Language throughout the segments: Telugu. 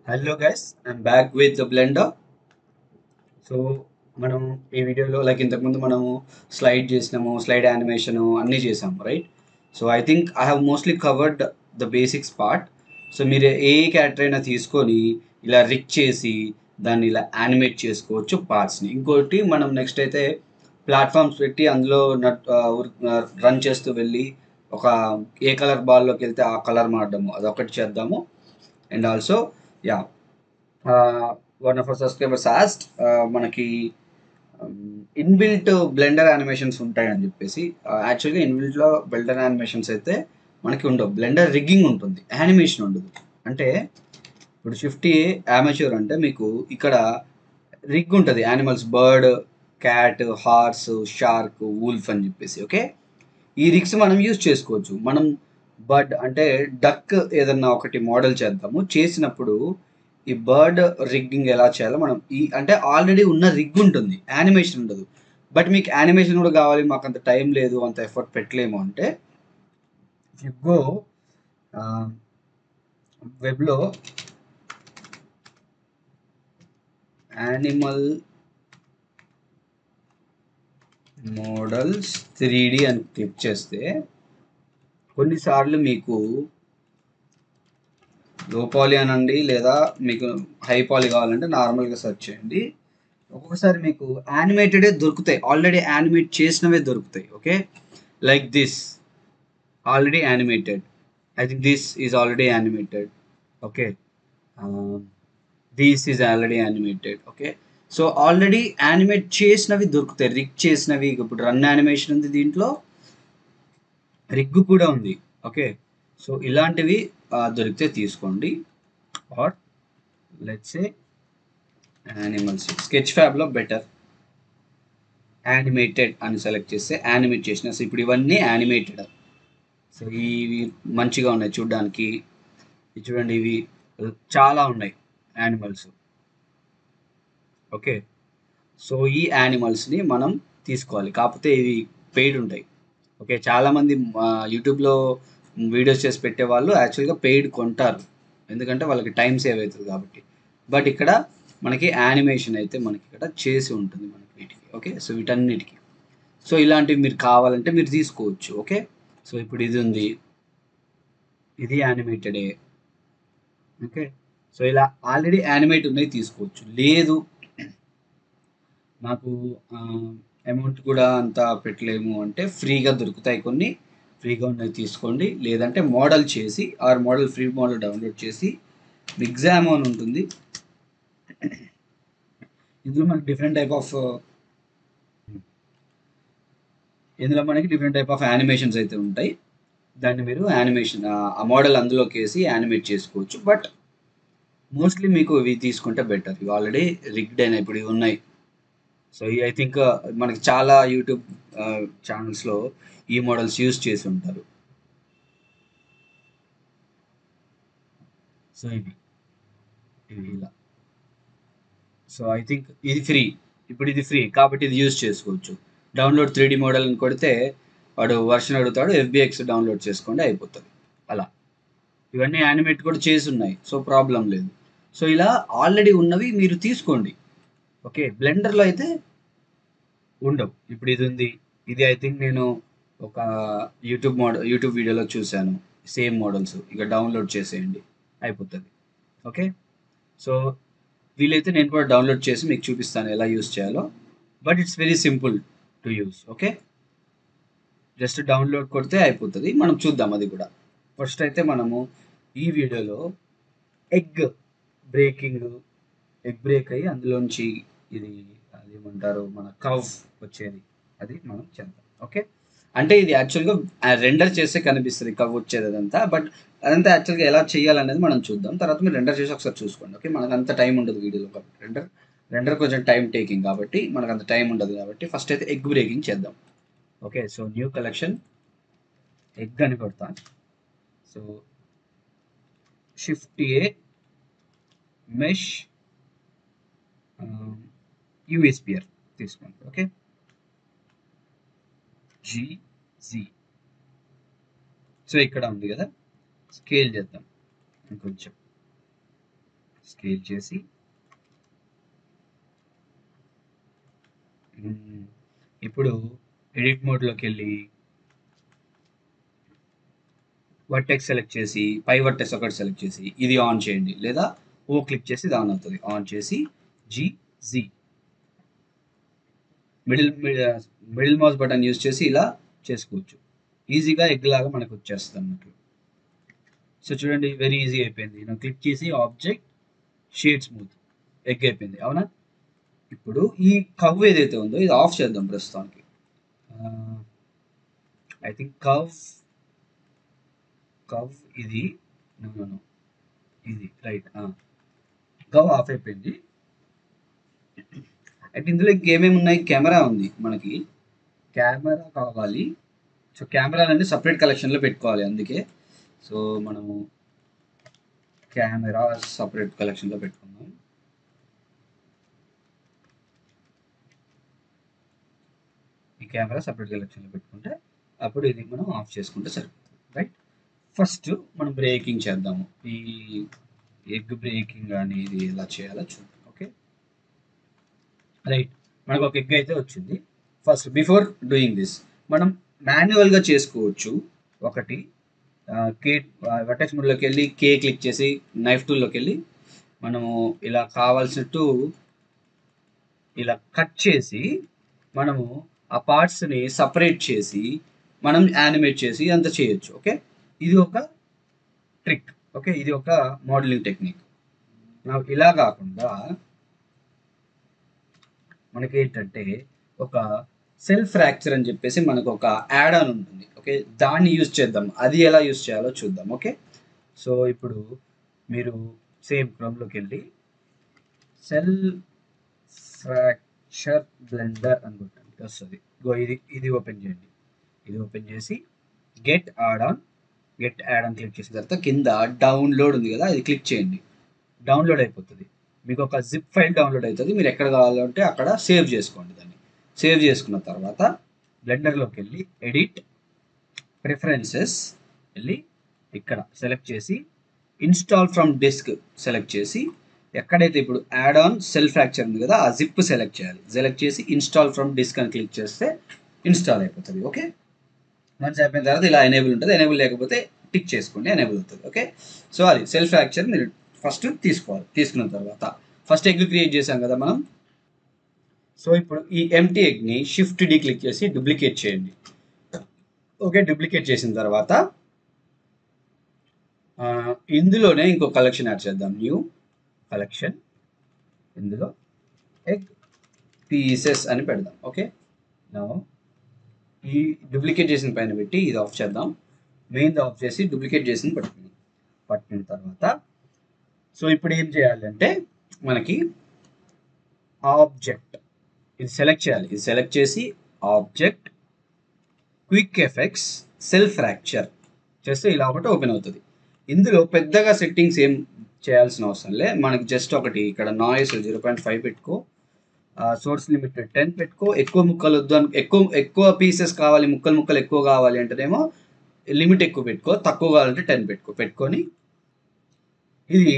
Hello guys, I'm back with the Blender. So మనం ఈ వీడియోలో ఇంతకుముందు మనము స్లైడ్ యానిమేషన్ అన్నీ చేసాము right. So I think I have mostly covered the basics part. So మీరు ఏ క్యారెక్టర్ అయినా తీసుకొని ఇలా రిక్ చేసి దాన్ని ఇలా యానిమేట్ చేసుకోవచ్చు పార్ట్స్ని. ఇంకోటి మనం నెక్స్ట్ అయితే ప్లాట్ఫామ్స్ పెట్టి అందులో రన్ చేస్తూ వెళ్ళి ఒక ఏ కలర్ బాల్లోకి వెళ్తే ఆ కలర్ మారడము అదొకటి చేద్దాము. And also yeah one of our subscribers asked మనకి ఇన్బిల్ట్ బ్లెండర్ యానిమేషన్స్ ఉంటాయని చెప్పేసి. యాక్చువల్గా ఇన్బిల్ట్లో బ్లెండర్ యానిమేషన్స్ అయితే మనకి ఉండవు, బ్లెండర్ రిగ్గింగ్ ఉంటుంది, యానిమేషన్ ఉండదు. అంటే ఇప్పుడు 50 అమెచ్యూర్ అంటే మీకు ఇక్కడ రిగ్ ఉంటుంది, animals, bird, cat, horse, shark, wolf అని చెప్పేసి. ఓకే, ఈ రిగ్స్ మనం యూజ్ చేసుకోవచ్చు. మనం బర్డ్ అంటే డక్ ఏదన్నా ఒకటి మోడల్ చేద్దాము, చేసినప్పుడు ఈ బర్డ్ రిగ్గింగ్ ఎలా చేయాలో మనం అంటే ఆల్రెడీ ఉన్న రిగ్ ఉంటుంది, యానిమేషన్ ఉండదు. బట్ మీకు యానిమేషన్ కూడా కావాలి, మాకు అంత టైం లేదు, అంత ఎఫర్ట్ పెట్టలేము అంటే యు గో వెబ్లో యానిమల్ మోడల్స్ 3D అని క్లిక్ చేస్తే కొన్నిసార్లు మీకు లో పాలీ అనండి, లేదా మీకు హై పాలీ కావాలంటే నార్మల్గా సెర్చ్ చేయండి. ఒక్కొక్కసారి మీకు యానిమేటెడే దొరుకుతాయి, ఆల్రెడీ యానిమేట్ చేసినవే దొరుకుతాయి. Okay, like this already animated. I think this is already animated. Okay, this is already animated. Okay, so already animate చేసినవి దొరుకుతాయి, రిగ్ చేసినవి. ఇప్పుడు రన్ యానిమేషన్ ఉంది, దీంట్లో రిగ్ కూడా ఉంది. ఓకే, సో ఇలాంటివి దొరికితే తీసుకోండి. Or let's say animals sketch ఫ్యాబ్లో బెటర్ యానిమేటెడ్ అని సెలెక్ట్ చేస్తే యానిమేట్ చేసిన. సో ఇప్పుడు ఇవన్నీ యానిమేటెడ్. సో ఇవి మంచిగా ఉన్నాయి చూడడానికి. ఇది చూడండి, ఇవి చాలా ఉన్నాయి యానిమల్స్. ఓకే, సో ఈ యానిమల్స్ని మనం తీసుకోవాలి, కాకపోతే ఇవి పెయిడ్ ఉంటాయి. ఓకే, చాలామంది యూట్యూబ్లో వీడియోస్ చేసి పెట్టే వాళ్ళు యాక్చువల్గా పెయిడ్ కొంటారు, ఎందుకంటే వాళ్ళకి టైం సేవ్ అవుతుంది కాబట్టి. బట్ ఇక్కడ మనకి యానిమేషన్ అయితే మనకి ఇక్కడ చేసి ఉంటుంది మనకి వీటికి. ఓకే, సో వీటన్నిటికి. సో ఇలాంటివి మీరు కావాలంటే మీరు తీసుకోవచ్చు. ఓకే, సో ఇప్పుడు ఇది ఉంది, ఇది యానిమేటెడే. ఓకే, సో ఇలా ఆల్రెడీ యానిమేట్ ఉన్నాయి తీసుకోవచ్చు. లేదు నాకు అమౌంట్ కూడా అంత పెట్టలేము అంటే ఫ్రీగా దొరుకుతాయి కొన్ని, ఫ్రీగా ఉన్నవి తీసుకోండి. లేదంటే మోడల్ చేసి మోడల్ ఫ్రీ మోడల్ డౌన్లోడ్ చేసి ఎగ్జామ్ అని ఉంటుంది, ఇందులో మనకి డిఫరెంట్ టైప్ ఆఫ్ యానిమేషన్స్ అయితే ఉంటాయి. దాన్ని మీరు యానిమేషన్ ఆ మోడల్ అందులోకి వేసి యానిమేట్ చేసుకోవచ్చు. బట్ మోస్ట్లీ మీకు ఇవి తీసుకుంటే బెటర్, ఇవి ఆల్రెడీ రిగ్డ్ అయినా ఇప్పుడు ఇవి ఉన్నాయి. సో ఐ థింక్ మనకి చాలా యూట్యూబ్ ఛానల్స్లో ఈ మోడల్స్ యూజ్ చేసి ఉంటారు. సో ఇవి ఇలా. సో ఐ థింక్ ఇది ఫ్రీ, ఇప్పుడు ఇది ఫ్రీ కాబట్టి ఇది యూజ్ చేసుకోవచ్చు. డౌన్లోడ్ 3D మోడల్ అని కొడితే వాడు వర్షన్ అడుగుతాడు, FBX డౌన్లోడ్ చేసుకోండి అయిపోతుంది. అలా ఇవన్నీ యానిమేట్ కూడా చేసి ఉన్నాయి, సో ప్రాబ్లం లేదు. సో ఇలా ఆల్రెడీ ఉన్నవి మీరు తీసుకోండి. ఓకే, బ్లెండర్లో అయితే ఉండవు. ఇప్పుడు ఇది ఉంది, ఇది ఐ థింక్ నేను ఒక యూట్యూబ్ వీడియోలో చూశాను. సేమ్ మోడల్స్ ఇక డౌన్లోడ్ చేసేయండి అయిపోతుంది. ఓకే, సో వీలైతే నేను కూడా డౌన్లోడ్ చేసి మీకు చూపిస్తాను ఎలా యూస్ చేయాలో. But it's very simple to use. Okay, just download కొడితే అయిపోతుంది. మనం చూద్దాం అది కూడా. ఫస్ట్ అయితే మనము ఈ వీడియోలో ఎగ్ బ్రేక్ అయ్యి అందులోంచి ఇది అదేమంటారు మన కవ్ వచ్చేది, అది మనం చేద్దాం. ఓకే, అంటే ఇది యాక్చువల్గా రెండర్ చేస్తే కనిపిస్తుంది కవ్ వచ్చేది అదంతా. బట్ అదంతా యాక్చువల్గా ఎలా చేయాలనేది మనం చూద్దాం, తర్వాత మీరు రెండర్ చేసి ఒకసారి చూసుకోండి. ఓకే, మనకు అంత టైం ఉండదు వీడియోలో కాబట్టి, రెండర్ కొంచెం టైం టేకింగ్ కాబట్టి మనకు అంత టైం ఉండదు కాబట్టి ఫస్ట్ అయితే ఎగ్ బ్రేకింగ్ చేద్దాం. Okay, so new collection egg అని కొడతాను. So Shift-A mesh UV sphere తీసుకోండి. Okay, GZ. సో ఇక్కడ ఉంది కదా, స్కేల్ చేద్దాం ఇంకొంచెం. స్కేల్ చేసి ఇప్పుడు ఎడిట్ మోడ్లోకి వెళ్ళి వర్టెక్స్ సెలెక్ట్ చేసి పై వర్టెక్స్ ఒకటి సెలెక్ట్ చేసి ఇది ఆన్ చేయండి, లేదా ఓ క్లిక్ చేసి ఇది ఆన్ అవుతుంది. ఆన్ చేసి జీ మిడిల్ మౌస్ బటన్ యూజ్ చేసి ఇలా చేసుకోవచ్చు. ఈజీగా ఎగ్ లాగా మనకు వచ్చేస్తుంది అన్నట్లు. సో చూడండి, వెరీ ఈజీ అయిపోయింది. నేను క్లిక్ చేసి ఆబ్జెక్ట్ షేడ్ స్మూత్ ఎగ్ అయిపోయింది, అవునా? ఇప్పుడు ఈ కవ్ ఏదైతే ఉందో ఇది ఆఫ్ చేద్దాం ప్రస్తుతానికి. ఐ థింక్ కవ్ ఇది ఇది రైట్. కవ్ ఆఫ్ అయిపోయింది. అయితే ఇందులో ఇంకేమేమి ఉన్నాయి? కెమెరా ఉంది, మనకి కెమెరా కావాలి. సో కెమెరాలన్నీ సపరేట్ కలెక్షన్లో పెట్టుకోవాలి, అందుకే సో మనము కెమెరా సపరేట్ కలెక్షన్లో పెట్టుకుందాం. ఈ కెమెరా సపరేట్ కలెక్షన్లో పెట్టుకుంటే అప్పుడు ఇది మనం ఆఫ్ చేసుకుంటే సరిపోతుంది, రైట్? ఫస్ట్ మనం బ్రేకింగ్ చేద్దాము. ఈ ఎగ్ బ్రేకింగ్ అనేది ఎలా చేయాలో చూద్దాం. ఓకే రైట్, మనకు ఒక ఎగ్ అయితే వచ్చింది. ఫస్ట్ బిఫోర్ డూయింగ్ దిస్ మనం మాన్యువల్గా చేసుకోవచ్చు. ఒకటి వర్టెక్స్ మోడ్లోకి వెళ్ళి క్లిక్ చేసి నైఫ్ టూల్లోకి వెళ్ళి మనము ఇలా కావాల్సినట్టు ఇలా కట్ చేసి మనము ఆ పార్ట్స్ని సపరేట్ చేసి మనం యానిమేట్ చేసి అంత చేయొచ్చు. ఓకే, ఇది ఒక ట్రిక్. ఓకే, ఇది ఒక మోడలింగ్ టెక్నిక్. ఇలా కాకుండా మనకి ఏంటంటే ఒక సెల్ఫ్ ఫ్రాక్చర్ అని చెప్పేసి మనకు ఒక యాడ్ ఆన్ ఉంటుంది. ఓకే, దాన్ని యూజ్ చేద్దాం. అది ఎలా యూజ్ చేయాలో చూద్దాం. ఓకే, సో ఇప్పుడు మీరు సేమ్ క్రోమ్లోకి వెళ్ళి సెల్ఫ్ ఫ్రాక్చర్ బ్లెండర్ అనుకుంటాను వస్తుంది. ఇది ఓపెన్ చేయండి. ఇది ఓపెన్ చేసి గెట్ యాడ్ ఆన్ క్లిక్ చేసిన తర్వాత కింద డౌన్లోడ్ ఉంది కదా, ఇది క్లిక్ చేయండి. డౌన్లోడ్ అయిపోతుంది. మీకు ఒక జిప్ ఫైల్ డౌన్లోడ్ అవుతుంది. మీరు ఎక్కడ కావాలంటే అక్కడ సేవ్ చేసుకోండి. దాన్ని సేవ్ చేసుకున్న తర్వాత బ్లెండర్లోకి వెళ్ళి ఎడిట్ ప్రిఫరెన్సెస్ వెళ్ళి ఇక్కడ సెలెక్ట్ చేసి ఇన్స్టాల్ ఫ్రమ్ డిస్క్ సెలెక్ట్ చేసి ఎక్కడైతే ఇప్పుడు యాడ్ ఆన్ సెల్ఫ్ ఫ్రాక్చర్ ఉంది కదా, ఆ జిప్ సెలెక్ట్ చేయాలి. సెలెక్ట్ చేసి ఇన్స్టాల్ ఫ్రమ్ డిస్క్ అని క్లిక్ చేస్తే ఇన్స్టాల్ అయిపోతుంది. ఓకే, వన్స్ అయిపోయిన తర్వాత ఇలా ఎనేబుల్ ఉంటుంది. ఎనేబుల్ లేకపోతే టిక్ చేసుకోండి, ఎనేబుల్ అవుతుంది. ఓకే, సో అది సెల్ఫ్ ఫ్రాక్చర్ మీరు ఫస్ట్ తీసుకోవాలి. తీసుకున్న తర్వాత ఫస్ట్ ఎగ్ క్రియేట్ చేసాం కదా మనం. సో ఇప్పుడు ఈ ఎంటీ ఎగ్ని షిఫ్ట్ డి క్లిక్ చేసి డూప్లికేట్ చేయండి. ఓకే, డూప్లికేట్ చేసిన తర్వాత ఇందులోనే ఇంకో కలెక్షన్ యాడ్ చేద్దాం. న్యూ కలెక్షన్, ఇందులో ఎగ్ పీసెస్ అని పెడదాం. ఓకే, నా ఈ డూప్లికేట్ చేసిన పైన పెట్టి ఇది ఆఫ్ చేద్దాం. మెయిన్ ఆఫ్ చేసి డూప్లికేట్ చేసిన పట్టిన తర్వాత సో ఇప్పుడు ఏం చేయాలంటే మనకి ఆబ్జెక్ట్ ఇది సెలెక్ట్ చేయాలి. ఇది సెలెక్ట్ చేసి object quick effects self fracture చేస్తే ఇలా ఒకటి ఓపెన్ అవుతుంది. ఇందులో పెద్దగా సెట్టింగ్స్ ఏం చేయాల్సిన అవసరం లే. మనకి జస్ట్ ఒకటి ఇక్కడ నాయిస్ 0.5 పెట్టుకో, సోర్స్ లిమిట్ 10 పెట్టుకో. ఎక్కువ ముక్కలు వద్దు ఎక్కువ పీసెస్ కావాలి, ముక్కలు ఎక్కువ కావాలి అంటేనేమో లిమిట్ ఎక్కువ పెట్టుకో, తక్కువ కావాలంటే 10 పెట్టుకొని ఇది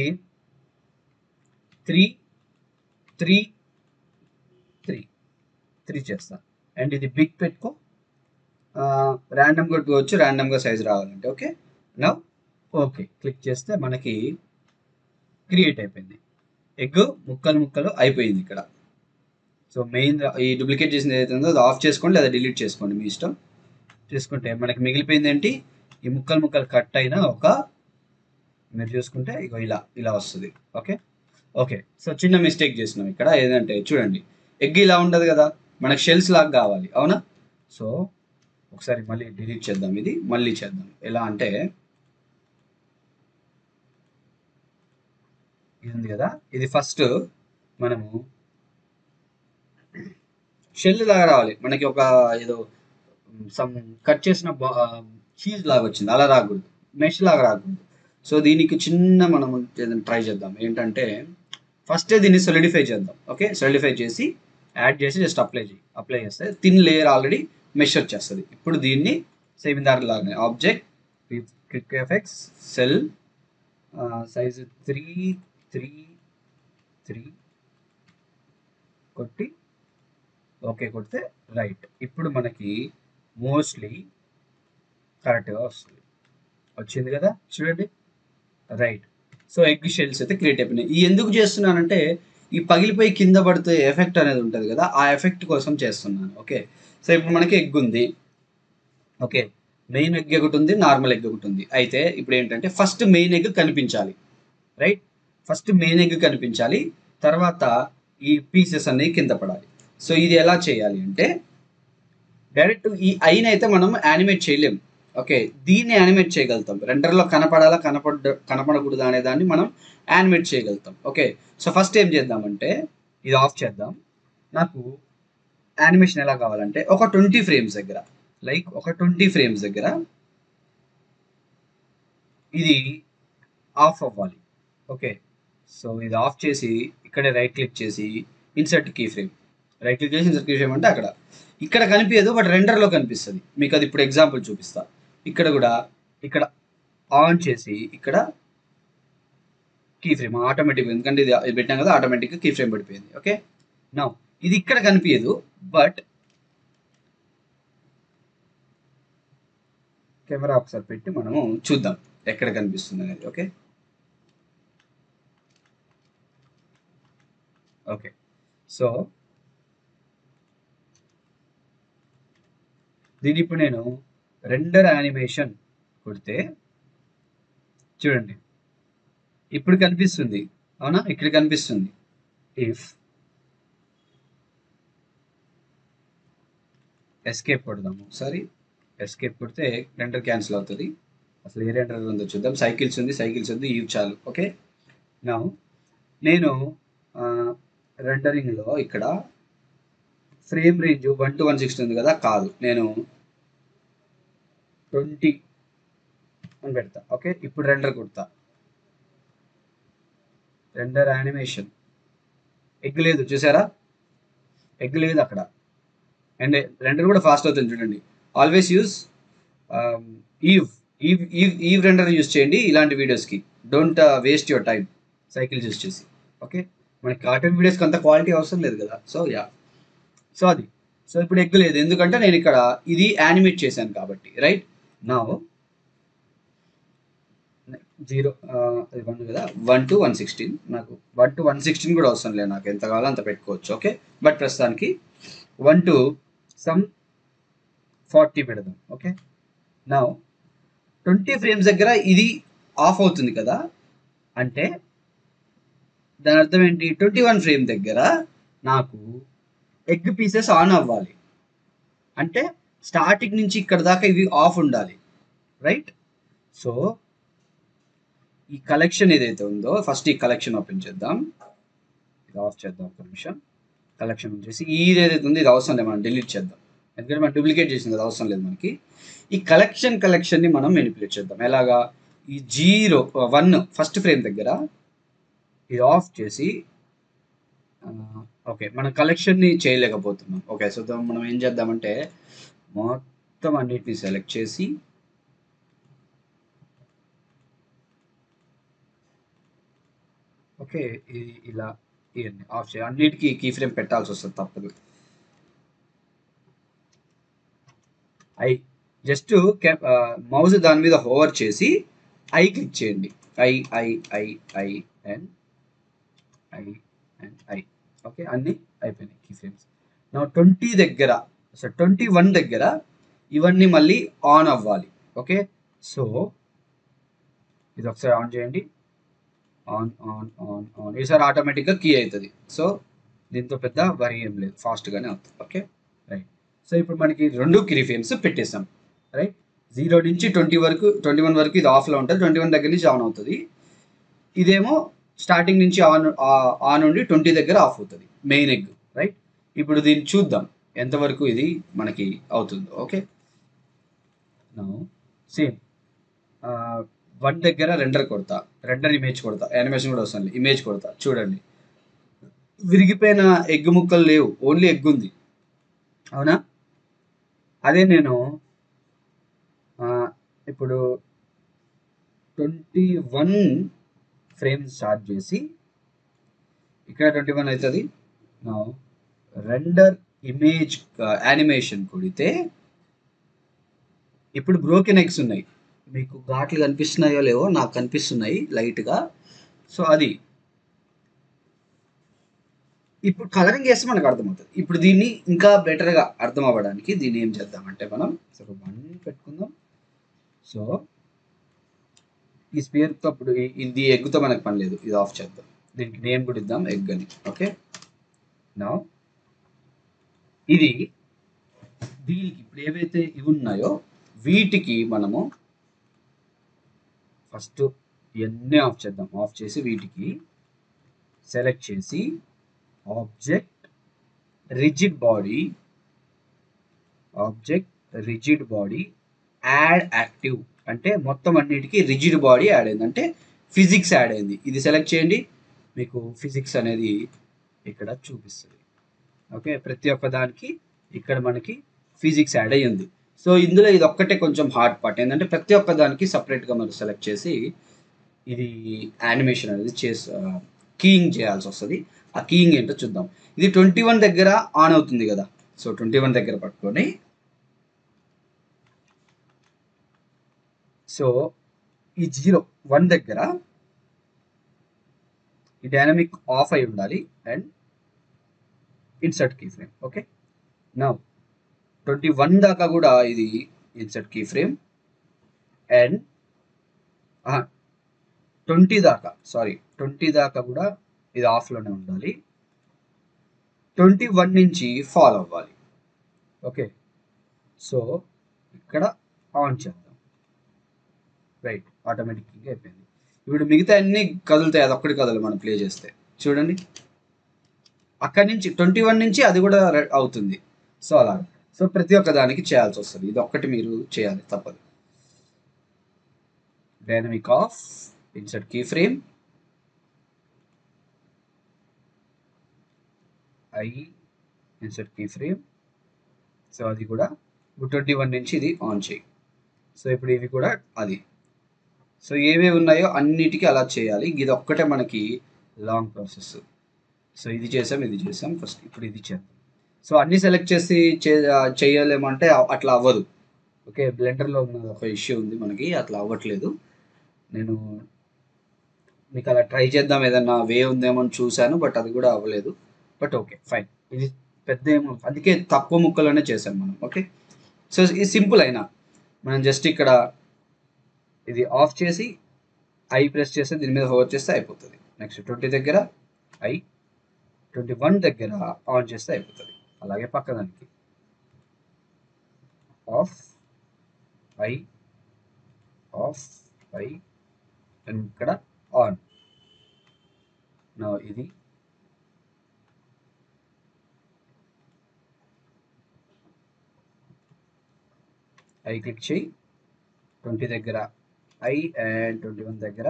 3 చేస్తా. అండ్ ఇది బిగ్ పెట్టుకో, ర్యాండమ్గా పెట్టుకోవచ్చు, ర్యాండమ్గా సైజ్ రావాలంటే. ఓకే, నా ఓకే క్లిక్ చేస్తే మనకి క్రియేట్ అయిపోయింది. ఎగ్ ముక్కలు అయిపోయింది ఇక్కడ. సో మెయిన్ ఈ డూప్లికేట్ చేసింది ఏదైతే ఉందో అది ఆఫ్ చేసుకోండి, లేదా డిలీట్ చేసుకోండి, మీ ఇష్టం. చేసుకుంటే మనకి మిగిలిపోయింది ఏంటి? ఈ ముక్కలు కట్ అయిన ఒక మీరు చూసుకుంటే ఇగో ఇలా వస్తుంది. ఓకే, సో చిన్న మిస్టేక్ చేసినాం ఇక్కడ. ఏదంటే చూడండి, ఎగ్ ఇలా ఉండదు కదా, మనకు షెల్స్ లాగా కావాలి, అవునా? సో ఒకసారి మళ్ళీ డిలీట్ చేద్దాం, ఇది మళ్ళీ చేద్దాం. ఎలా అంటే ఇది ఉంది కదా, ఇది ఫస్ట్ మనము షెల్ లాగా రావాలి. మనకి ఒక ఏదో సమ్ కట్ చేసిన చీజ్ లాగా వచ్చింది, అలా రాకూడదు, మెష్ లాగా రాకూడదు. సో దీనికి చిన్న మనం ట్రై చేద్దాం. ఏంటంటే ఫస్ట్ దీన్ని సొలిడిఫై చేద్దాం. ఓకే, సొలిడిఫై చేసి యాడ్ చేసి జస్ట్ అప్లై చేస్తే థిన్ లేయర్ ఆల్రెడీ మెష్ వచ్చేస్తుంది. ఇప్పుడు దీన్ని సేమ్ దారిలాగానే object quick effects cell size 3 three three కొట్టి ఓకే కొడితే రైట్. ఇప్పుడు మనకి మోస్ట్లీ కరెక్ట్గా వస్తుంది. వచ్చింది కదా చూడండి, రైట్. సో ఎగ్ షెల్స్ అయితే క్రియేట్ అయిపోయినాయి. ఈ ఎందుకు చేస్తున్నానంటే ఈ పగిలిపోయి కింద పడితే ఎఫెక్ట్ అనేది ఉంటుంది కదా, ఆ ఎఫెక్ట్ కోసం చేస్తున్నాను. ఓకే, సో ఇప్పుడు మనకి ఎగ్ ఉంది. ఓకే, మెయిన్ ఎగ్ ఒకటి ఉంది, నార్మల్ ఎగ్ ఒకటి ఉంది. అయితే ఇప్పుడు ఏంటంటే ఫస్ట్ మెయిన్ ఎగ్ కనిపించాలి, రైట్. ఫస్ట్ మెయిన్ ఎగ్ కనిపించాలి, తర్వాత ఈ పీసెస్ అన్నీ కింద పడాలి. సో ఇది ఎలా చేయాలి అంటే డైరెక్ట్ ఈ ఐని అయితే మనం యానిమేట్ చేయలేం. ఓకే, దీన్ని యానిమేట్ చేయగలుగుతాం. రెండర్లో కనపడాలా కనపడకూడదా అనే దాన్ని మనం యానిమేట్ చేయగలుగుతాం. ఓకే, సో ఫస్ట్ ఏం చేద్దామంటే ఇది ఆఫ్ చేద్దాం. నాకు యానిమేషన్ ఎలా కావాలంటే ఒక 20 ఫ్రేమ్స్ దగ్గర, లైక్ ఒక 20 ఫ్రేమ్స్ దగ్గర ఇది ఆఫ్ అవ్వాలి. ఓకే, సో ఇది ఆఫ్ చేసి ఇక్కడే రైట్ క్లిక్ చేసి insert key frame, right click చేసి ఇన్సర్ట్ కీ ఫ్రేమ్ అంటే అక్కడ ఇక్కడ కనిపించదు, బట్ రెండర్లో కనిపిస్తుంది. మీకు అది ఇప్పుడు ఎగ్జాంపుల్ చూపిస్తా. ఇక్కడ కూడా ఇక్కడ ఆన్ చేసి ఇక్కడ కీ ఫ్రేమ్ ఆటోమేటిక్, ఎందుకంటే ఇది పెట్టాం కదా, ఆటోమేటిక్గా కీ ఫ్రేమ్ పడిపోయింది. ఓకే, నౌ ఇది ఇక్కడ కనిపించదు, బట్ కెమెరా ఒకసారి పెట్టి మనము చూద్దాం ఎక్కడ కనిపిస్తుంది అనేది. ఓకే ఓకే, సో దీని ఇప్పుడు నేను రెండర్ యానిమేషన్ కొడితే చూడండి ఇప్పుడు కనిపిస్తుంది, అవునా, ఇక్కడ కనిపిస్తుంది. ఇఫ్ ఎస్కేప్ కొడదాము ఒకసారి, ఎస్కేప్ కొడితే రెండర్ క్యాన్సిల్ అవుతుంది. అసలు ఏ రెండర్ ఉందో చూద్దాం. సైకిల్స్ ఉంది ఇవి చాలు. ఓకే, నా నేను రెండరింగ్లో ఇక్కడ ఫ్రేమ్ రేంజ్ 1 to 160 ఉంది కదా, కాదు, నేను 20 అని పెడతా. ఓకే, ఇప్పుడు రెండర్ కొడతా. రెండర్ యానిమేషన్ ఎగ్ లేదు, చూసారా, ఎగ్ లేదు అక్కడ. అండ్ రెండర్ కూడా ఫాస్ట్ అవుతుంది చూడండి. ఆల్వేస్ యూజ్ ఈవ్ ఈవ్ ఈవ్ ఈవ్ రెండర్ యూజ్ చేయండి ఇలాంటి వీడియోస్కి. Don't waste your time cycle use చేసి. ఓకే, మనకి కార్టూన్ వీడియోస్కి అంత క్వాలిటీ అవసరం లేదు కదా. సో యా, సో అది. సో ఇప్పుడు ఎగ్ లేదు, ఎందుకంటే నేను ఇక్కడ ఇది యానిమేట్ చేశాను కాబట్టి, రైట్. నా 0 అది 1 కదా, 1 to 116. నాకు 1 to 116 కూడా అవసరం లేదు, నాకు ఎంత కావాలో అంత పెట్టుకోవచ్చు. ఓకే, బట్ ప్రస్తుతానికి 1 to some 40 పెడదాం. ఓకే, నా 20 ఫ్రేమ్స్ దగ్గర ఇది ఆఫ్ అవుతుంది కదా, అంటే దాని అర్థం ఏంటి, 21 ఫ్రేమ్ దగ్గర నాకు ఎగ్ పీసెస్ ఆన్ అవ్వాలి. అంటే స్టార్టింగ్ నుంచి ఇక్కడ దాకా ఇవి ఆఫ్ ఉండాలి, రైట్. సో ఈ కలెక్షన్ ఏదైతే ఉందో ఫస్ట్ ఈ కలెక్షన్ ఓపెన్ చేద్దాం. ఇది ఆఫ్ చేద్దాం ఒక నిమిషం. కలెక్షన్ వచ్చేసి ఇది ఏదైతే ఉందో ఇది అవసరం లేదు, మనం డిలీట్ చేద్దాం. ఎందుకంటే మనం డూప్లికేట్ చేసింది కదా, అవసరం లేదు మనకి. ఈ కలెక్షన్ని మనం మెనిపులేట్ చేద్దాం. ఎలాగా, ఈ 1 ఫస్ట్ ఫ్రేమ్ దగ్గర ఇది ఆఫ్ చేసి ఓకే, మనం కలెక్షన్ని చేయలేకపోతున్నాం. ఓకే, సో మనం ఏం చేద్దామంటే మొత్తం అన్నిటిని సెలెక్ట్ చేసి ఓకే ఇలా ఇవన్నీ ఆఫ్ చేయాలి. అన్నిటికీ కీ ఫ్రేమ్ పెట్టాల్సి వస్తుంది, తప్పదు. జస్ట్ మౌస్ దాని మీద హోవర్ చేసి క్లిక్ చేయండి. I I I I and I. Okay, అన్నీ అయిపోయినాయి కీ ఫ్రేమ్స్. నా 20 దగ్గర, సో 21 దగ్గర ఇవన్నీ మళ్ళీ ఆన్ అవ్వాలి. ఓకే, సో ఇది ఒకసారి ఆన్ చేయండి. ఆన్ ఆన్ ఆన్ ఆన్ ఈసారి ఆటోమేటిక్గా కీ అవుతుంది. సో దీంతో పెద్ద వరి ఏం లేదు, ఫాస్ట్గానే అవుతుంది. Okay, right. సో ఇప్పుడు మనకి 2 కీ ఫ్రేమ్స్ పెట్టేసాం, రైట్. 0 నుంచి 21 వరకు ఇది ఆఫ్లో ఉంటుంది, 21 దగ్గర నుంచి ఆన్ అవుతుంది. ఇదేమో స్టార్టింగ్ నుంచి ఆన్ ఉండి 20 దగ్గర ఆఫ్ అవుతుంది మెయిన్ ఎగ్, రైట్. ఇప్పుడు దీన్ని చూద్దాం ఎంతవరకు ఇది మనకి అవుతుందో. ఓకే, సేమ్ 1 దగ్గర రెండర్ ఇమేజ్ కొడతా, యానిమేషన్ కూడా వస్తుంది, ఇమేజ్ కొడతా. చూడండి, విరిగిపోయిన ఎగ్ ముక్కలు లేవు, ఓన్లీ ఎగ్ ఉంది, అవునా. అదే నేను ఇప్పుడు 21 ఫ్రేమ్ స్టార్ట్ చేసి ఇక్కడ 21 అవుతుంది. నా రెండర్ ఇమేజ్ యానిమేషన్ కొడితే ఇప్పుడు బ్రోకెన్ ఎగ్స్ ఉన్నాయి. మీకు ఘాట్లు కనిపిస్తున్నాయో లేవో, నాకు కనిపిస్తున్నాయి లైట్గా. సో అది ఇప్పుడు కలరింగ్ చేస్తే మనకు అర్థమవుతుంది. ఇప్పుడు దీన్ని ఇంకా బెటర్గా అర్థం అవ్వడానికి దీన్ని ఏం చేద్దామంటే మనం 1 పెట్టుకుందాం. సో ఈ స్పియర్తో అప్పుడు ఇది ఎగ్గుతో మనకు పని లేదు, ఇది ఆఫ్ చేద్దాం. దీనికి నేమ్ కూడా ఇద్దాం, ఎగ్ అని. ఓకే, నా ఇది దీనికి ఇప్పుడు ఏవైతే ఇవి ఉన్నాయో వీటికి మనము ఫస్ట్ ఇవన్నీ ఆఫ్ చేద్దాం. ఆఫ్ చేసి వీటికి సెలెక్ట్ చేసి object rigid body add active అంటే మొత్తం అన్నిటికీ రిజిడ్ బాడీ యాడ్ అయింది, అంటే ఫిజిక్స్ యాడ్ అయింది. ఇది సెలెక్ట్ చేయండి, మీకు ఫిజిక్స్ అనేది ఇక్కడ చూపిస్తుంది. ఓకే, ప్రతి ఒక్క దానికి ఇక్కడ మనకి ఫిజిక్స్ యాడ్ అయ్యింది. సో ఇందులో ఇది ఒక్కటే కొంచెం హార్డ్ పార్ట్ ఏంటంటే ప్రతి ఒక్క దానికి సపరేట్గా మనం సెలెక్ట్ చేసి ఇది యానిమేషన్ అనేది కీయింగ్ చేయాల్సి వస్తుంది. ఆ కీయింగ్ ఏంటో చూద్దాం. ఇది 21 దగ్గర ఆన్ అవుతుంది కదా. సో 21 దగ్గర పట్టుకొని, సో ఈ 1 దగ్గర ఈ డైనమిక్ ఆఫ్ అయి ఉండాలి and insert key frame. Okay, now 21 దాకా కూడా ఇది ఇన్సర్ట్ కీ ఫ్రేమ్ అండ్ 20 దాకా కూడా ఇది ఆఫ్లోనే ఉండాలి. 21 నుంచి ఫాలో అవ్వాలి. ఓకే, సో ఇక్కడ ఆన్ చేద్దాం. రైట్, ఆటోమేటిక్గా అయిపోయింది. ఇప్పుడు మిగతా అన్ని కదులుతాయి, అది ఒక్కటి కదలు మనం ప్లే చేస్తే. చూడండి, అక్కడి నుంచి 21 నుంచి అది కూడా అవుతుంది. సో అలా, సో ప్రతి ఒక్క దానికి చేయాల్సి వస్తుంది. ఇది ఒక్కటి మీరు చేయాలి, తప్పదు. Dynamic off insert key frame insert key frame. So అది కూడా 21 నుంచి ఇది ఆన్ చేయి. సో ఇప్పుడు ఇవి కూడా అది. సో ఏవేవి ఉన్నాయో అన్నిటికీ అలా చేయాలి. ఇది ఒక్కటే మనకి లాంగ్ ప్రాసెస్. సో ఇది చేసాం ఫస్ట్. ఇప్పుడు ఇది చేద్దాం. సో అన్నీ సెలెక్ట్ చేసి చేయలేమంటే అట్లా అవ్వదు. ఓకే, బ్లెండర్లో ఉన్న ఒక ఇష్యూ ఉంది మనకి, అట్లా అవ్వట్లేదు. నేను మీకు అలా ట్రై చేద్దాం ఏదన్నా వే ఉందేమో అని చూశాను, బట్ అది కూడా అవ్వలేదు. But okay, fine. ఇది పెద్ద ఏమో, అందుకే తక్కువ ముక్కలోనే చేశాం మనం. ఓకే, సో ఇది సింపుల్ అయినా మనం జస్ట్ ఇక్కడ ఇది ఆఫ్ చేసి ప్రెస్ చేస్తే దీని మీద హోవర్ చేస్తే అయిపోతుంది. నెక్స్ట్ 20 దగ్గర 21 దగ్గర ఆన్ చేస్తే అయిపోతుంది. అలాగే పక్కదానికి ఆఫ్ అండ్ ఇక్కడ ఆన్. నా ఇది క్లిక్ చేయి, 20 దగ్గర అండ్ 21 దగ్గర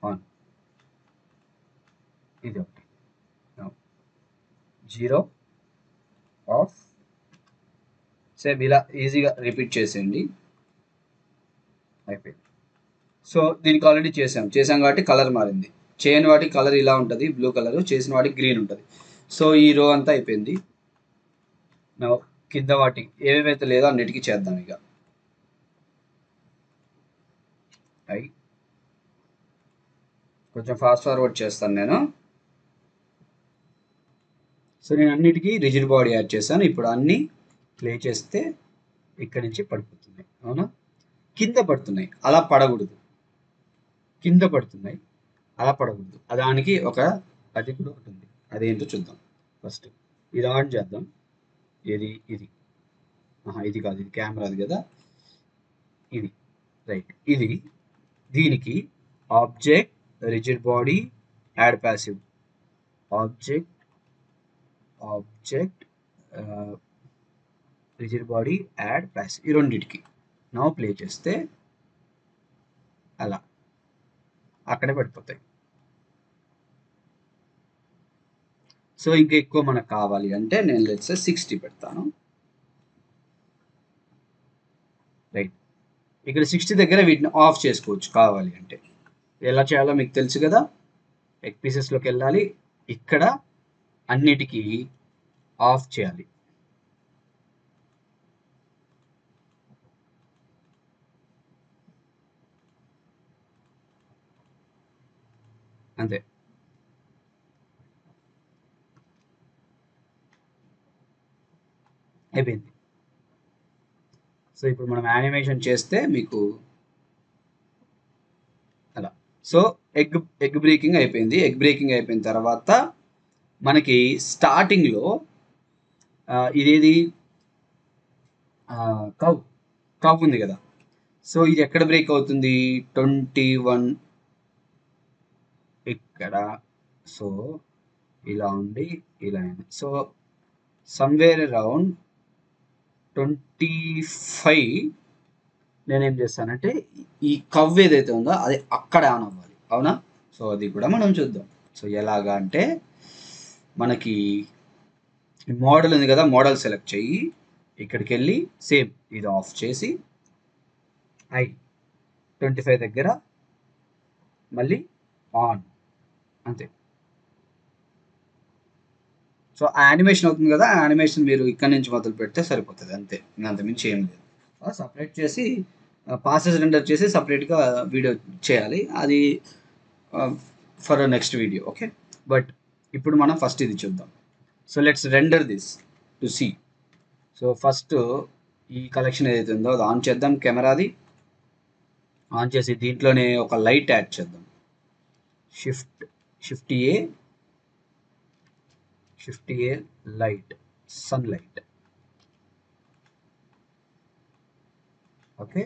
ఆన్. ఇది ఒకటి. 0 ఆఫ్. సేమ్ ఇలా ఈజీగా రిపీట్ చేసేయండి, అయిపోయింది. సో దీనికి ఆల్రెడీ చేసాం కాబట్టి కలర్ మారింది. చేయని వాటి కలర్ ఇలా ఉంటుంది, బ్లూ కలర్. చేసిన వాటికి గ్రీన్ ఉంటుంది. సో ఈ రో అంతా అయిపోయింది. నా కింద వాటికి ఏవేవైతే లేదో అన్నిటికీ చేద్దాం. ఇక కొంచెం ఫాస్ట్ ఫార్వర్డ్ చేస్తాను నేను. సో నేను అన్నిటికీ రిజిడ్ బాడీ యాడ్ చేశాను. ఇప్పుడు అన్నీ ప్లే చేస్తే ఇక్కడి నుంచి పడిపోతున్నాయి. అవునా, కింద పడుతున్నాయి, అలా పడకూడదు. కింద పడుతున్నాయి, అలా పడకూడదు. దానికి అది కూడా ఒకటి ఉంది, అదేంటో చూద్దాం. ఫస్ట్ ఇది ఆన్ చేద్దాం. ఇది ఇది కాదు, ఇది కెమెరాది కదా. ఇది రైట్. దీనికి object rigid body add passive, object rigid body add passive, ఈ రెండింటికి నౌ ప్లే చేస్తే అలా అక్కడే పడిపోతాయి. సో ఇంకా ఎక్కువ మనకు కావాలి అంటే నేను లెట్స్ సే 60 పెడతాను. రైట్, ఇక్కడ 60 దగ్గర వీటిని ఆఫ్ చేసుకోవచ్చు కావాలి అంటే. ఎలా చేయాలో మీకు తెలుసు కదా. ఎగ్ పీసెస్లోకి వెళ్ళాలి, ఇక్కడ అన్నిటికీ ఆఫ్ చేయాలి. అంతే. అయిపోయింది. సో ఇప్పుడు మనం యానిమేషన్ చేస్తే మీకు అలా. సో ఎగ్ ఎగ్ బ్రేకింగ్ అయిపోయింది. ఎగ్ బ్రేకింగ్ అయిపోయిన తర్వాత మనకి స్టార్టింగ్లో ఇదేది కవ్ కవ్ ఉంది కదా. సో ఇది ఎక్కడ బ్రేక్ అవుతుంది? 21 ఇక్కడ. సో ఇలా ఉండి ఇలా అయింది. సో సమ్వేర్ అరౌండ్ 25 నేనేం చేస్తానంటే ఈ కవ్ ఏదైతే ఉందో అది అక్కడ ఆన్ అవ్వాలి, అవునా? సో అది కూడా మనం చూద్దాం. సో ఎలాగా అంటే మనకి మోడల్ ఉంది కదా, మోడల్ సెలెక్ట్ చెయ్యి, ఇక్కడికి వెళ్ళి సేమ్ ఇది ఆఫ్ చేసి 25 దగ్గర మళ్ళీ ఆన్, అంతే. సో ఆ యానిమేషన్ అవుతుంది కదా, ఆ యానిమేషన్ మీరు ఇక్కడ నుంచి మొదలు పెడితే సరిపోతుంది, అంతే. అంతమించి ఏం లేదు. సపరేట్ చేసి పాసెస్ రెండర్ చేసి సపరేట్గా వీడియో చేయాలి, అది for next video, okay. But ఇప్పుడు మనం ఫస్ట్ ఇది చూద్దాం. So let's render this to see. So first ఈ కలెక్షన్ ఏదైతే ఉందో అది ఆన్ చేద్దాం. కెమెరాది ఆన్ చేసి దీంట్లోనే ఒక లైట్ యాడ్ చేద్దాం. షిఫ్ట్ ఏ లైట్, సన్లైట్, ఓకే.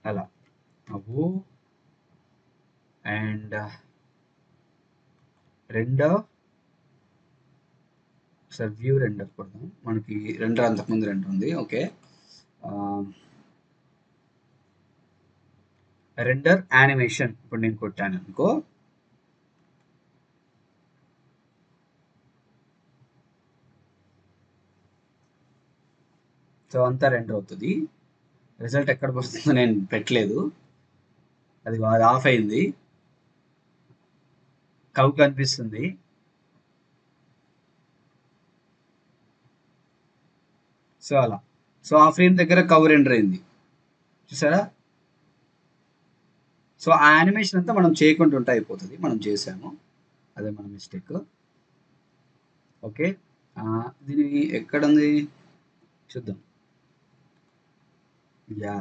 అలా అవ్వు. అండ్ రెండర్, ఒకసారి వ్యూ రెండర్ కొడదాం. మనకి రెండర్ అంతకుముందు రెండర్ ఉంది, ఓకే. రెండర్ యానిమేషన్ ఇప్పుడు నేను కొట్టాను అనుకో, సో అంతా రెండర్ అవుతుంది. రిజల్ట్ ఎక్కడ వస్తుందో నేను పెట్టలేదు, అది ఆఫ్ అయింది, కవ్ కనిపిస్తుంది. సో అలా. సో ఆ ఫ్రేమ్ దగ్గర కవ్ రెండర్ అయింది, చూసారా? సో ఆ యానిమేషన్ అంతా మనం చేయకుండా ఉంటే అయిపోతుంది, మనం చేసాము, అదే మన మిస్టేక్, ఓకే. దీని ఎక్కడ ఉంది చూద్దాం. యా,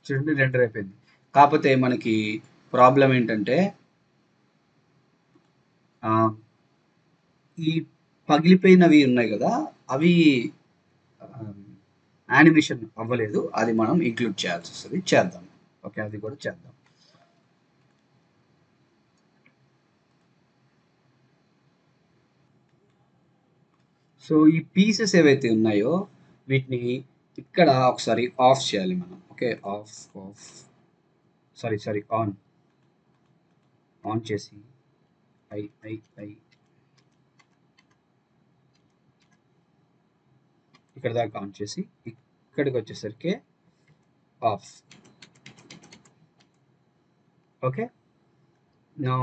చూడండి రెండర్ అయిపోయింది. కాకపోతే మనకి ప్రాబ్లం ఏంటంటే ఈ పగిలిపోయినవి ఉన్నాయి కదా, అవి యానిమేషన్ అవ్వలేదు, అది మనం ఇంక్లూడ్ చేయాల్సి వస్తుంది, చేద్దాం, ఓకే. అది కూడా చేద్దాం. సో ఈ పీసెస్ ఏవైతే ఉన్నాయో వీటిని ఇక్కడ ఒకసారి ఆఫ్ చేయాలి మనం, ఓకే. ఆఫ్ సారీ ఆన్ చేసి ఐ ఐ ఐ ఇక్కడ దాకా ఆన్ చేసి ఇక్కడికి వచ్చేసరికి ఆఫ్, ఓకే. నా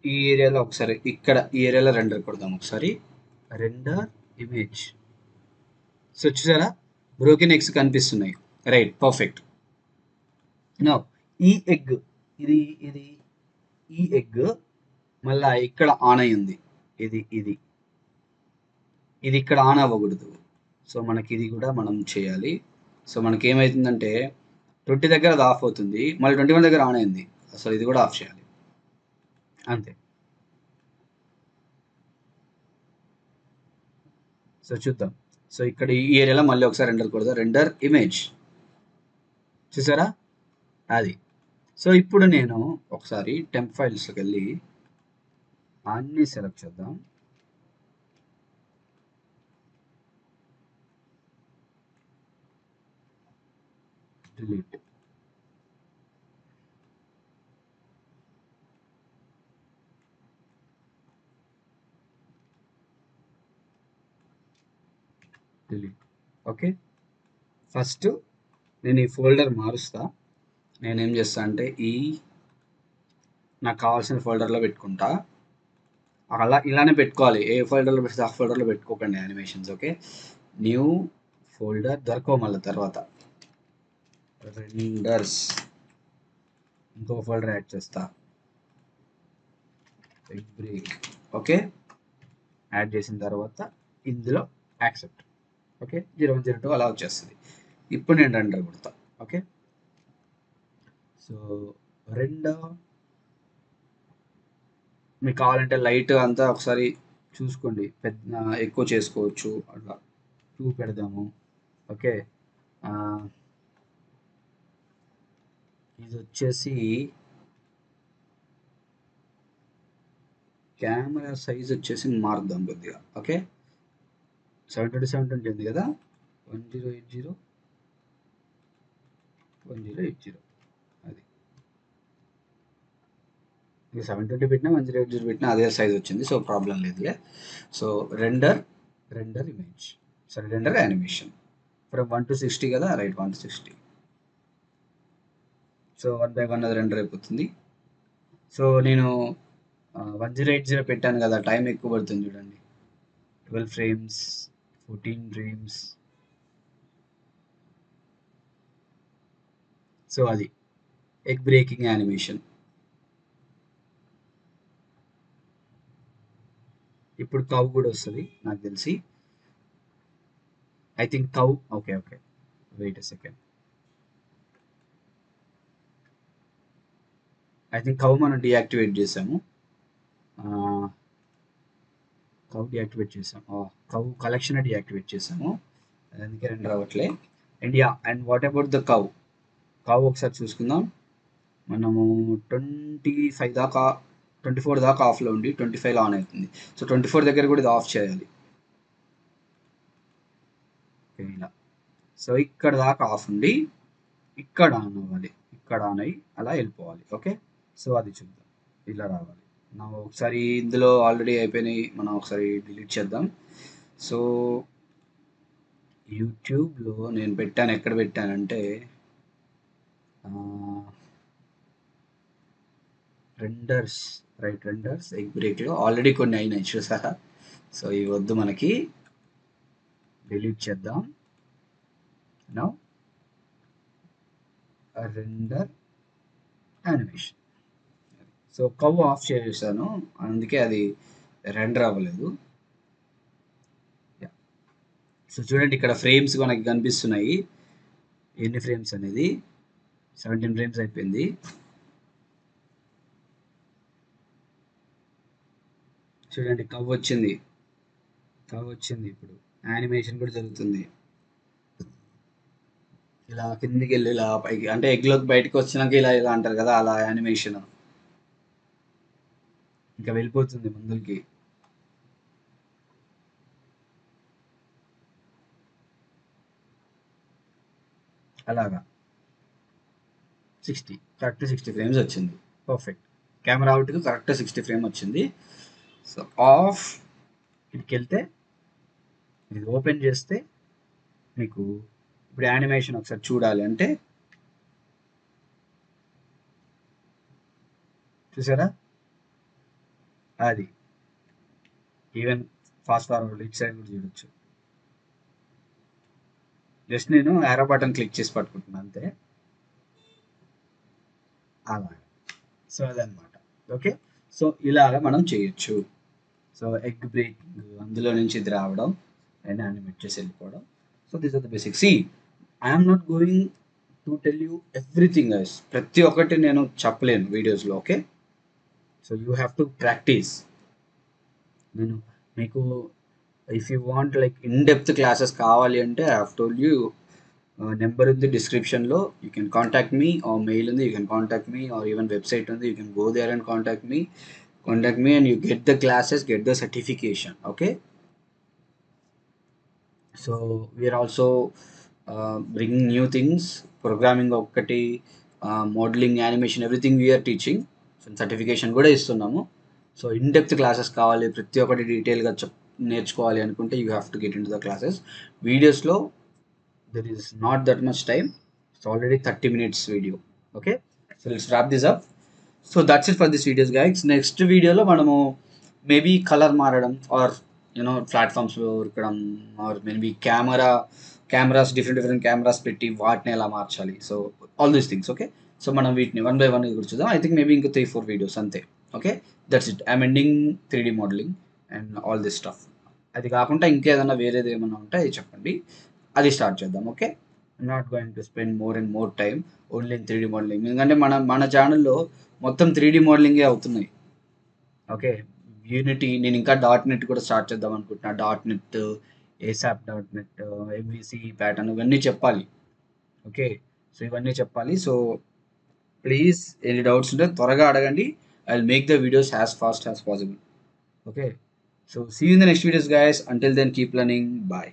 ఈ ఏరియాలో ఒకసారి ఇక్కడ ఈ ఏరియాలో రెండర్ కొడదాం, ఒకసారి రెండర్ ఇమేజ్. సో చూసారా, బ్రోకెన్ ఎగ్స్ కనిపిస్తున్నాయి, రైట్, పర్ఫెక్ట్. నా ఈ ఎగ్, ఇది ఇది ఈ ఎగ్ మళ్ళా ఇక్కడ ఆన్ అయ్యింది, ఇది ఇది ఇది ఇక్కడ ఆన్ అవ్వకూడదు. సో మనకి ఇది కూడా మనం చేయాలి. సో మనకి ఏమవుతుందంటే 20 దగ్గర అది ఆఫ్ అవుతుంది, మళ్ళీ 21 దగ్గర ఆన్ అయింది, అసలు ఇది కూడా ఆఫ్ చేయాలి, అంతే. సో చూద్దాం. సో ఇక్కడ ఈ ఏరియాలో మళ్ళీ ఒకసారి రెండర్ కొడదా, రెండర్ ఇమేజ్, చూసారా అది. సో ఇప్పుడు నేను ఒకసారి టెంప్ ఫైల్స్కి వెళ్ళి అన్నీ సెలెక్ట్ చేద్దాం, డిలీట్. డిలీట్. ఓకే, ఫస్ట్ నేను ఈ ఫోల్డర్ మారుస్తా. నేనేం చేస్తా అంటే నాకు కావాల్సిన ఫోల్డర్లో పెట్టుకుంటా. అలా ఇలానే పెట్టుకోవాలి, ఏ ఫోల్డర్లో పెడితే ఆ ఫోల్డర్లో పెట్టుకోకండి యానిమేషన్స్. ఓకే, న్యూ ఫోల్డర్ దొరకవు మళ్ళీ తర్వాత, రెండర్స్, ఇంకో ఫోల్డర్ యాడ్ చేస్తా, ఎగ్ బ్రేక్. ఓకే, యాడ్ చేసిన తర్వాత ఇందులో యాక్సెప్ట్. ఓకే, 0102 అలా వచ్చేస్తుంది. ఇప్పుడు నేను రెండర్ కొడతా. ఓకే, సో రెండర్ మీకు కావాలంటే లైట్ అంతా ఒకసారి చూసుకోండి, పెద్ద ఎక్కువ చేసుకోవచ్చు, అట్లా 2 పెడదాము. ఓకే, ఇది వచ్చేసి కెమెరా సైజ్ వచ్చేసి మారుద్దాం కొద్దిగా. ఓకే, 720 ఉంది కదా, 1080 అది 720 పెట్టినా 1080 పెట్టినా అదే సైజ్ వచ్చింది, సో ప్రాబ్లం లేదులే. సో రెండర్ ఇమేజ్, సరే రెండర్ యానిమేషన్ ఫ్రమ్ 1 to 60 కదా, రైట్, 1 to 60. సో 1/1 అది రెండర్ అయిపోతుంది. సో నేను 1080 పెట్టాను కదా, టైం ఎక్కువ పడుతుంది చూడండి, 12 ఫ్రేమ్స్, 14 ఫ్రేమ్స్. సో అది ఎగ్ బ్రేకింగ్ యానిమేషన్. ఇప్పుడు కౌ కూడా వస్తుంది నాకు తెలిసి, I think cow. Okay, wait a second. I think cow మనం డీయాక్టివేట్ చేసాము. కౌ డీయాక్టివేట్ చేసాం, కౌ కలెక్షన్ డీయాక్టివేట్ చేసాము, అందుకే రెండు రావట్లే. And and what about the cow ఒకసారి చూసుకుందాం. మనము 25 దాకా, 24 దాకా ఆఫ్లో ఉండి 25లో ఆన్ అవుతుంది. సో 24 దగ్గర కూడా ఇది ఆఫ్ చేయాలి. ఇలా, సో ఇక్కడ దాకా ఆఫ్ ఉండి ఇక్కడ ఆన్ అవ్వాలి, ఇక్కడ ఆన్ అయ్యి అలా వెళ్ళిపోవాలి. ఓకే, సో అది చూద్దాం, ఇలా రావాలి. నా ఒకసారి ఇందులో ఆల్రెడీ అయిపోయినాయి, మనం ఒకసారి డిలీట్ చేద్దాం. సో యూట్యూబ్లో నేను పెట్టాను, ఎక్కడ పెట్టానంటే రెండర్స్, రైట్, రెండర్స్ ఎగ్ బ్రేక్లో ఆల్రెడీ కొన్ని అయినాయి చూసారా. సో ఇవి వద్దు మనకి, డిలీట్ చేద్దాం. Now render animation. సో కౌ ఆఫ్ చేసాను, అందుకే అది రెండర్ అవ్వలేదు. సో చూడండి, ఇక్కడ ఫ్రేమ్స్ మనకి కనిపిస్తున్నాయి, ఎన్ని ఫ్రేమ్స్ అనేది 17 ఫ్రేమ్స్ అయిపోయింది. చూడండి, కౌ వచ్చింది. ఇప్పుడు యానిమేషన్ కూడా జరుగుతుంది. ఇలా కిందికి వెళ్ళి ఇలా పైకి, అంటే ఎగ్లోకి బయటకు వచ్చినాక ఇలా అంటారు కదా, అలా యానిమేషన్ ఇంకా వెళ్ళిపోతుంది ముందుకి. అలాగా 60, కరెక్ట్ 60 ఫ్రేమ్స్ వచ్చింది. పర్ఫెక్ట్, కెమెరా అవుట్కి కరెక్ట్ 60 ఫ్రేమ్ వచ్చింది. సో ఆఫ్, ఇక్కడికి వెళ్తే ఇది ఓపెన్ చేస్తే మీకు ఇప్పుడు యానిమేషన్ ఒకసారి చూడాలి అంటే చూసారా, అది even fast forward it side కూడా చూడొచ్చు. జస్ట్ నేను యారో బటన్ క్లిక్ చేసి పట్టుకుంటున్నాను అంతే, అలా. సో అదనమాట. ఓకే, సో ఇలాగ మనం చేయొచ్చు. సో ఎగ్ బ్రేకింగ్, అందులో నుంచి ఇది రావడం అండ్ యానిమేట్ చేసి వెళ్ళిపోవడం. So these are the basic. See I'm not going to tell you everything guys, ప్రతి ఒక్కటి నేను చెప్పలేను వీడియోస్లో. Okay, so you have to practice. నేను మీకు if you want like in depth classes కావాలి అంటే I have told you, number ఉంది డిస్క్రిప్షన్లో, you can contact me, or mail ఉంది, you can contact me, or even website ఉంది, you can go there and contact me and you get the classes, get the certification. Okay, so we are also bringing new things, programming ఒకటి, modelling, animation, everything we are teaching. So certification కూడా ఇస్తున్నాము. సో ఇన్ డెప్త్ క్లాసెస్ కావాలి, ప్రతి ఒక్కటి డీటెయిల్గా నేర్చుకోవాలి అనుకుంటే you have to get in to the classes. వీడియోస్లో there is not that much time. It's already 30 minutes video. Okay, so let's wrap this up. So that's it for this videos guys. Next వీడియోలో మనము మేబీ కలర్ మారడం ఆర్ ప్లాట్ఫామ్స్లో ఉరకడం or maybe cameras different cameras పెట్టి వాటిని ఎలా మార్చాలి, so all these things. Okay, so మనం వీటిని 1 by 1 కూర్చుందాం. ఐ థింక్ మేబీ ఇంకా 3-4 వీడియోస్ అంతే. Okay, that's it. I'm ending 3D modelling and all this stuff. అది కాకుండా ఇంకేదన్నా వేరేది ఏమన్నా ఉంటే అది చెప్పండి, అది స్టార్ట్ చేద్దాం. Okay, I'm not going to spend more and more time only in 3D modelling. ఎందుకంటే మన ఛానల్లో మొత్తం 3D మోడలింగే అవుతున్నాయి. ఓకే, యూనిటీ, నేను ఇంకా .NET కూడా స్టార్ట్ చేద్దాం అనుకుంటున్నా. .NET, ASAP .NET, MVC pattern ఇవన్నీ చెప్పాలి. ఓకే, సో ఇవన్నీ చెప్పాలి. సో ప్లీజ్ ఎనీ డౌట్స్ ఉంటే త్వరగా అడగండి. I will make the videos as fast as possible. Okay, so see you in the next videos guys. Until then keep learning. Bye.